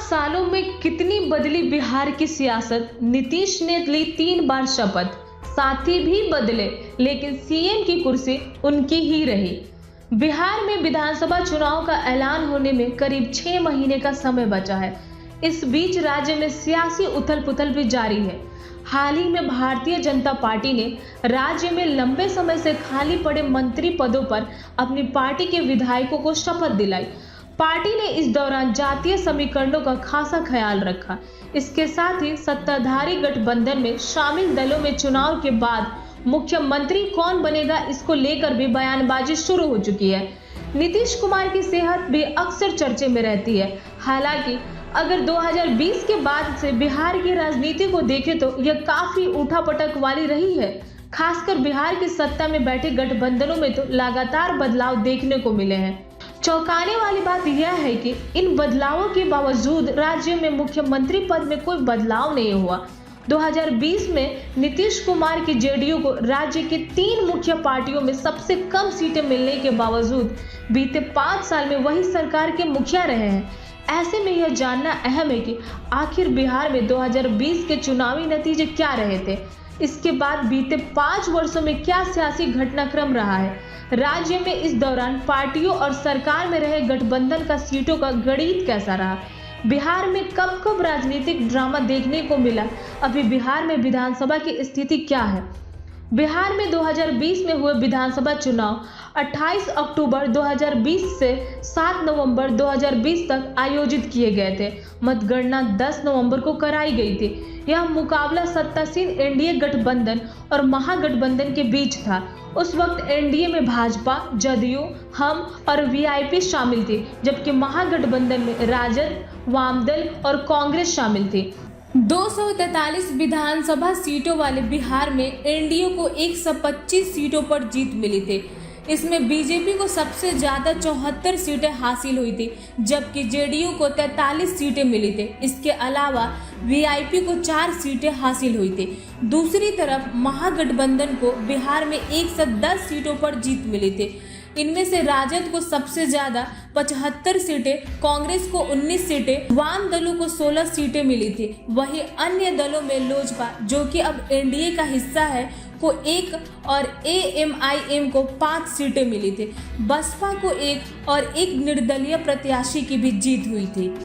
सालों में कितनी बदली बिहार की सियासत। नीतीश ने ली 3 बार शपथ, साथी भी बदले, लेकिन सीएम की कुर्सी उनकी ही रही। बिहार में विधानसभा चुनाव का ऐलान होने में करीब 6 महीने का समय बचा है। इस बीच राज्य में सियासी उथल पुथल भी जारी है। हाल ही में भारतीय जनता पार्टी ने राज्य में लंबे समय से खाली पड़े मंत्री पदों पर अपनी पार्टी के विधायकों को शपथ दिलाई। पार्टी ने इस दौरान जातीय समीकरणों का खासा ख्याल रखा। इसके साथ ही सत्ताधारी गठबंधन में शामिल दलों में चुनाव के बाद मुख्यमंत्री कौन बनेगा, इसको लेकर भी बयानबाजी शुरू हो चुकी है। नीतीश कुमार की सेहत भी अक्सर चर्चे में रहती है। हालांकि अगर 2020 के बाद से बिहार की राजनीति को देखें तो यह काफी उठापटक वाली रही है। खासकर बिहार की सत्ता में बैठे गठबंधनों में तो लगातार बदलाव देखने को मिले हैं। चौंकाने वाली बात यह है कि इन बदलावों के बावजूद राज्य में मुख्यमंत्री पद में कोई बदलाव नहीं हुआ। 2020 में नीतीश कुमार की जेडीयू को राज्य के 3 मुख्य पार्टियों में सबसे कम सीटें मिलने के बावजूद बीते 5 साल में वही सरकार के मुखिया रहे हैं। ऐसे में यह जानना अहम है कि आखिर बिहार में 2020 के चुनावी नतीजे क्या रहे थे। इसके बाद बीते 5 वर्षों में क्या सियासी घटनाक्रम रहा है। राज्य में इस दौरान पार्टियों और सरकार में रहे गठबंधन का सीटों का गणित कैसा रहा। बिहार में कब कब राजनीतिक ड्रामा देखने को मिला। अभी बिहार में विधानसभा की स्थिति क्या है। बिहार में 2020 में हुए विधानसभा चुनाव 28 अक्टूबर 2020 से 7 नवंबर 2020 तक आयोजित किए गए थे। मतगणना 10 नवंबर को कराई गई थी। यह मुकाबला सत्तासीन एनडीए गठबंधन और महागठबंधन के बीच था। उस वक्त एनडीए में भाजपा, जदयू, हम और वीआईपी शामिल थी, जबकि महागठबंधन में राजद, वामदल और कांग्रेस शामिल थी। 243 विधानसभा सीटों वाले बिहार में एनडीए को 125 सीटों पर जीत मिली थी। इसमें बीजेपी को सबसे ज्यादा 74 सीटें हासिल हुई थी, जबकि जेडीयू को 43 सीटें मिली थी। इसके अलावा वीआईपी को 4 सीटें हासिल हुई थी। दूसरी तरफ महागठबंधन को बिहार में 110 सीटों पर जीत मिली थी। इनमें से राजद को सबसे ज्यादा 75 सीटें, कांग्रेस को 19 सीटें, वाम दलों को 16 सीटें मिली थी। वहीं अन्य दलों में लोजपा, जो कि अब एनडीए का हिस्सा है, को 1 और एएमआईएम को 5 सीटें मिली थी। बसपा को 1 और एक निर्दलीय प्रत्याशी की भी जीत हुई थी।